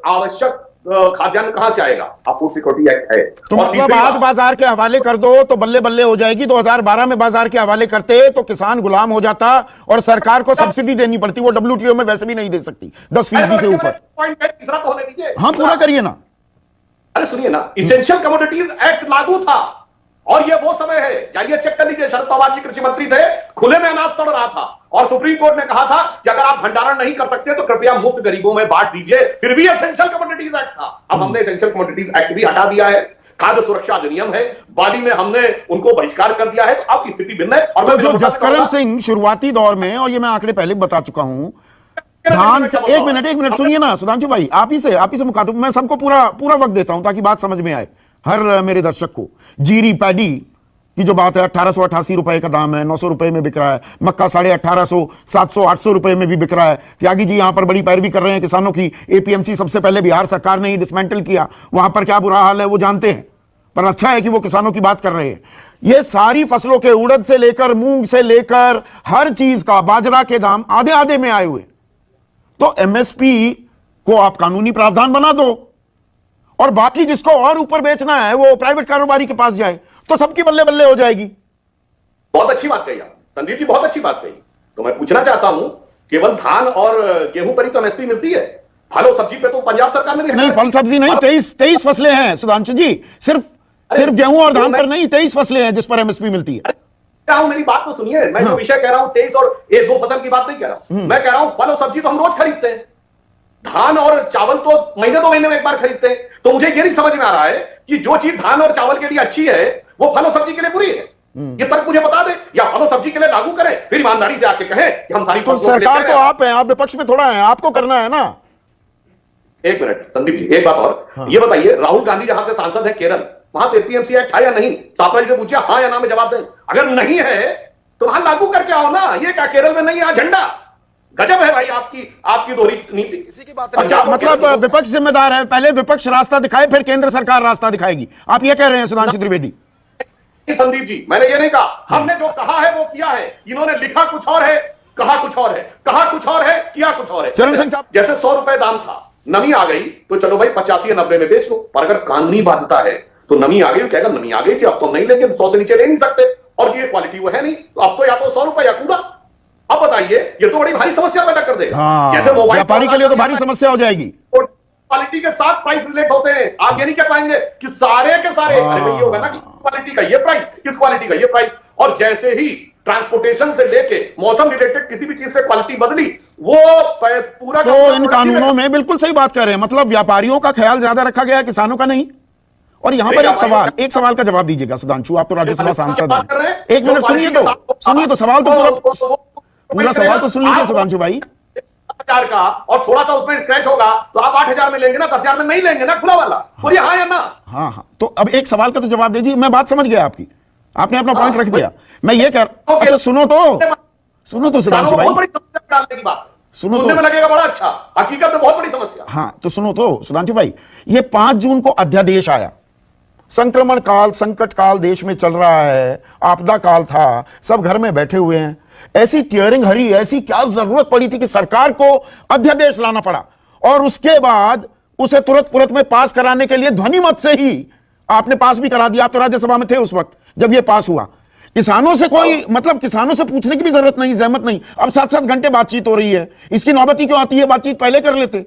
आवश्यक खाद्यान्न कहां से आएगा? अब फूड सिक्योरिटी एक्ट है। तो मतलब आज बाजार के हवाले कर दो तो बल्ले बल्ले हो जाएगी। 2012 में बाजार के हवाले करते तो किसान गुलाम हो जाता और सरकार को सब्सिडी देनी पड़ती। वो WTO में वैसे भी नहीं दे सकती 10% से ऊपर। तीसरा तो होने दीजिए। हाँ, पूरा करिए ना। अरे सुनिए ना, इसेंशियल कमोडिटीज एक्ट लागू था और ये वो समय है, जाइए चेक कर लीजिए, शरद पवार जी कृषि मंत्री थे, खुले में अनाज सड़ रहा था और सुप्रीम कोर्ट ने कहा था कि अगर आप भंडारण नहीं कर सकते तो कृपया मुफ्त गरीबों में बांट दीजिए। फिर भी एसेंशियल कमोडिटीज एक्ट था। अब हमने एसेंशियल कमोडिटीज एक्ट भी हटा दिया है। खाद्य सुरक्षा अधिनियम है, बाली में हमने उनको बहिष्कार कर दिया है। तो अब स्थिति भिन्न है। और तो जो जसकरण सिंह शुरुआती दौर में, और ये मैं आंकड़े पहले बता चुका हूं, धान से एक मिनट सुनिए ना सुधांशु भाई, आप ही से मुखातिब, मैं सबको पूरा वक्त देता हूं ताकि बात समझ में आए हर मेरे दर्शक को। जीरी पैडी की जो बात है, 1888 रुपए का दाम है, 900 रुपए में बिक रहा है। मक्का 1850, 700, 800 रुपए में भी बिक रहा है। त्यागी जी यहां पर बड़ी पैरवी कर रहे हैं किसानों की। APMC सबसे पहले बिहार सरकार ने ही डिसमेंटल किया, वहां पर क्या बुरा हाल है वो जानते हैं, पर अच्छा है कि वो किसानों की बात कर रहे हैं। ये सारी फसलों के, उड़द से लेकर मूंग से लेकर हर चीज का, बाजरा के दाम आधे आधे में आए हुए। तो MSP को आप कानूनी प्रावधान बना दो और बाकी जिसको और ऊपर बेचना है वो प्राइवेट कारोबारी के पास जाए, तो सबकी बल्ले बल्ले हो जाएगी। बहुत अच्छी बात कही आप संदीप जी, बहुत अच्छी बात कही। तो मैं पूछना चाहता हूं, केवल धान और गेहूं पर ही तो MSP मिलती है, फल और सब्जी पे तो पंजाब सरकार ने भी नहीं, फल सब्जी नहीं, 23 फसलें हैं सुधांशु जी। सिर्फ गेहूं और धान पर नहीं, 23 फसलें हैं जिस पर MSP मिलती है। मेरी बात तो सुनिए, मैं जो विषय कह रहा हूं 23 और 1-2 फसल की बात नहीं कह रहा हूं। मैं कह रहा हूं फल और सब्जी तो हम रोज खरीदते हैं, धान और चावल तो महीने 2 महीने में एक बार खरीदते हैं। तो मुझे ये नहीं समझ में आ रहा है कि जो चीज धान और चावल के लिए अच्छी है वो फल और सब्जी के लिए बुरी है। ये तक मुझे बता दे, या फल और सब्जी के लिए लागू करें, फिर ईमानदारी से आके कहें कि हम सारी तो सरकार तो आप हैं, आप विपक्ष में थोड़ा है, आपको करना है ना। एक मिनट संदीप जी, एक बात और। ये बताइए, राहुल गांधी जहां से सांसद है केरल, वहां पे APMC एक्ट है या नहीं? सापरा जी से पूछिए, हाँ या ना में जवाब दें। अगर नहीं है तो वहां लागू करके आओ ना। ये क्या केरल में नहीं है झंडा? गजब है भाई आपकी दोहरी नीति। इसी की बात है। मतलब विपक्ष जिम्मेदार है, पहले विपक्ष रास्ता दिखाए फिर केंद्र सरकार रास्ता दिखाएगी, आप ये कह रहे हैं सुधांशु त्रिवेदी? संदीप जी, मैंने ये नहीं कहा। हमने जो कहा है वो किया है। इन्होंने लिखा कुछ और है, कहा कुछ और है, कहा कुछ और है, किया कुछ और है। चरण सिंह साहब, जैसे 100 रुपए दाम था, नमी आ गई तो चलो भाई 85 या 90 में बेच लो। पर अगर कानूनी बाध्यता है तो नमी आ गई, क्या नमी आ गई थी, अब तो हम नहीं लेंगे, 100 से नीचे ले नहीं सकते, और ये क्वालिटी वो है नहीं, तो अब तो या तो 100 रुपए या कूड़ा। अब बताइए, ये तो बड़ी भारी समस्या पैदा कर देगा। जैसे मोबाइल व्यापारी के लिए तो भारी समस्या हो जाएगी। क्वालिटी के साथ प्राइस रिलेट होते हैं। आप ये नहीं कह पाएंगे कि सारे के सारे, अरे भाई ये होगा ना कि क्वालिटी का ये प्राइस, इस क्वालिटी का ये प्राइस। और जैसे ही ट्रांसपोर्टेशन से लेके मौसम रिलेटेड किसी भी चीज से क्वालिटी बदली, वो पूरा। तो इन कानूनों में बिल्कुल सही बात कर रहे हैं, मतलब व्यापारियों का ख्याल ज्यादा रखा गया है, किसानों का नहीं। और यहां पर एक सवाल का जवाब दीजिएगा सुधांशु, आप तो राज्यसभा सांसद हैं। एक मिनट सुनिए तो सवाल तो पूरा सवाल तो सुन लीजिए सुधांशु भाई। 1000 का और थोड़ा सा उसमें स्क्रैच होगा तो आप 8000 में लेंगे ना, 10,000 में नहीं लेंगे ना, खुला वाला। बोलिए हाँ या ना? हाँ, तो अब एक सवाल का तो जवाब दीजिए। मैं बात समझ गया आपकी, आपने अपना पॉइंट रख दिया। मैं ये कह, अच्छा सुनो तो सुधांशु भाई, डालने की बात सुनो तो में लगेगा बड़ा अच्छा, हकीकत में बहुत बड़ी समस्या। हाँ, तो सुनो तो सुधांशु भाई, ये 5 जून को अध्यादेश आया। संक्रमण काल, संकट काल देश में चल रहा है, आपदा काल था, सब घर में बैठे हुए हैं। ऐसी टीयरिंग हरी, ऐसी क्या जरूरत पड़ी थी कि सरकार को अध्यादेश लाना पड़ा, और उसके बाद उसे तुरंत में पास कराने के लिए ध्वनि मत से ही आपने पास भी करा दिया। आप तो राज्यसभा में थे उस वक्त जब यह पास हुआ। किसानों से कोई मतलब किसानों से पूछने की भी जरूरत नहीं, जहमत नहीं। अब 7-7 घंटे बातचीत हो रही है, इसकी नौबत ही क्यों आती है? बातचीत पहले कर लेते।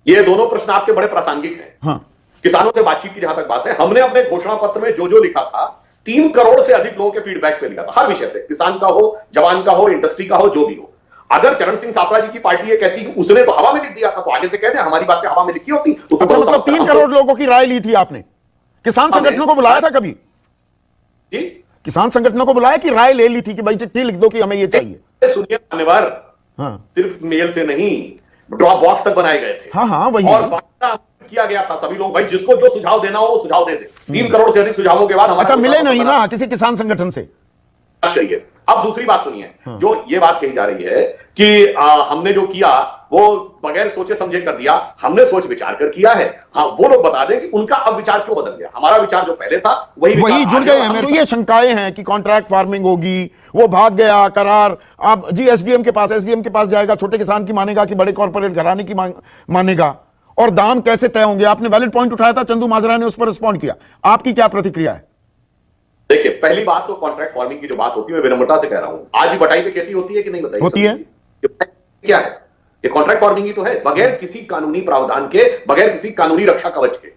ये दोनों प्रश्न आपके बड़े प्रासंगिक हैं। हाँ, किसानों से बातचीत की जहां तक बात है, हमने अपने घोषणा पत्र में जो लिखा था, 3 करोड़ से अधिक लोगों के फीडबैक पे लिखा था, हर विषय पे, किसान का हो, जवान का हो, इंडस्ट्री का हो, जो भी हो। अगर चरण सिंह सापरा जी की पार्टी ये कहती कि उसने तो हवा में लिख दिया था, तो आगे से कहते हमारी बातें हवा में लिखी होती तो मतलब 3 करोड़ लोगों की राय ली थी आपने? किसान संगठनों को बुलाया था कभी? जी, किसान संगठनों को बुलाया कि राय ले ली थी कि भाई चिट्ठी लिख दो कि हमें ये चाहिए? सुनिए मान्यवर, सिर्फ मेल से नहीं, ड्रॉप बॉक्स तक बनाए गए थे। हाँ, वही और किया गया था सभी लोग, भाई जिसको जो सुझाव देना हो वो सुझाव दे दे। 3 करोड़ से अधिक सुझावों के बाद अच्छा मिले नहीं ना किसी किसान संगठन से? करिए। अब दूसरी बात सुनिए, जो ये बात कही जा रही है कि हमने जो किया वो बगैर सोचे समझे कर दिया, हमने सोच विचार कर किया है। हाँ, वो लोग बता दें कि उनका अब विचार क्यों बदल गया। हमारा विचार जो पहले था वही जुड़ गए हैं। मेरे ये शंकाएं हैं कि कॉन्ट्रैक्ट फार्मिंग होगी, वो भाग गया करार। अब जी एसडीएम के पास जाएगा, छोटे किसान की मानेगा कि बड़े कॉर्पोरेट घराने की मानेगा। और दाम कैसे तय होंगे? आपने वैलिड पॉइंट उठाया था, चंदू माजरा ने उस पर रिस्पॉन्ड किया, आपकी क्या प्रतिक्रिया है? देखिए, पहली बात तो कॉन्ट्रैक्ट फार्मिंग की जो बात होती है, मैं विनम्रता से कह रहा हूं, आज भी बटाई पे खेती होती है कि नहीं बताइए? होती है। ये क्या है? ये कॉन्ट्रैक्ट फार्मिंग ही तो है, बगैर किसी कानूनी प्रावधान के, बगैर किसी कानूनी रक्षा कवच के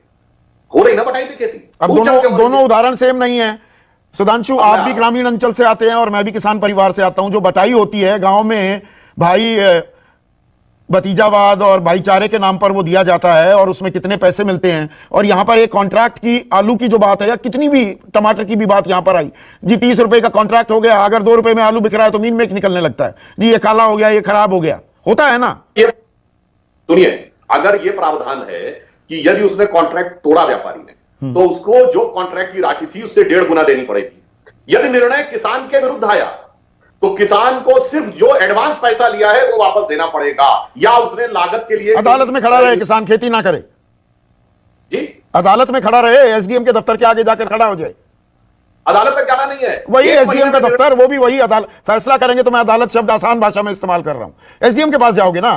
हो रही ना बटाई पे खेती। अब दोनों उदाहरण सेम नहीं है सुधांशु। आप भी ग्रामीण अंचल से आते हैं और मैं भी किसान परिवार से आता हूं। जो बटाई होती है गांव में, भाई भतीजावाद और भाईचारे के नाम पर वो दिया जाता है और उसमें कितने पैसे मिलते हैं। और यहां पर एक कॉन्ट्रैक्ट की, आलू की जो बात है या कितनी भी टमाटर की भी बात यहां पर आई जी, 30 रुपए का कॉन्ट्रैक्ट हो गया, अगर 2 रुपए में आलू बिक रहा है तो मीन में निकलने लगता है जी, ये काला हो गया, ये खराब हो गया, होता है ना। सुनिए, अगर ये प्रावधान है कि यदि उसने कॉन्ट्रैक्ट तोड़ा व्यापारी ने, तो उसको जो कॉन्ट्रैक्ट की राशि थी उससे 1.5 गुना देनी पड़ेगी। यदि निर्णय किसान के विरुद्ध आया तो किसान को सिर्फ जो एडवांस पैसा लिया है वो वापस देना पड़ेगा, या उसने लागत के लिए अदालत में खड़ा रहे किसान, खेती ना करे जी, अदालत में खड़ा रहे, एसडीएम के दफ्तर के आगे जाकर खड़ा हो जाए। अदालत तक जाना नहीं है, वही एसडीएम का दफ्तर, वो भी वही अदालत फैसला करेंगे। तो मैं अदालत शब्द आसान भाषा में इस्तेमाल कर रहा हूं। एसडीएम के पास जाओगे ना,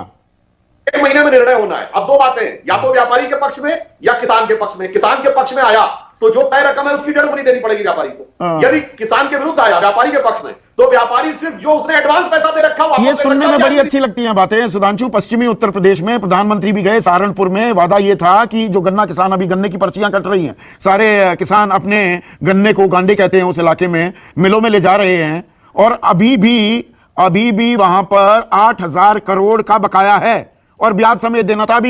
1 महीने में निर्णय होना है। अब 2 बातें, या तो व्यापारी के पक्ष में या किसान के पक्ष में। किसान के पक्ष में आया तो जो तय रकम है उसकी 1.5 गुनी देनी पड़ेगी व्यापारी को। यदि किसान के विरुद्ध आया व्यापारी के पक्ष में, तो व्यापारी सिर्फ जो उसने एडवांस पैसा दे रखा वापस। ये सुनने में बड़ी अच्छी लगती हैं बातें सुधांशु। पश्चिमी उत्तर प्रदेश में प्रधानमंत्री भी गए सहारनपुर में, वादा ये था कि जो गन्ना किसान, अभी गन्ने की पर्चियां कट रही हैं, सारे किसान अपने गन्ने को, गांडे कहते हैं उस इलाके में, मिलों में ले जा रहे हैं। और अभी भी वहां पर 8,000 करोड़ का बकाया है और ब्याज समेत देना था। अभी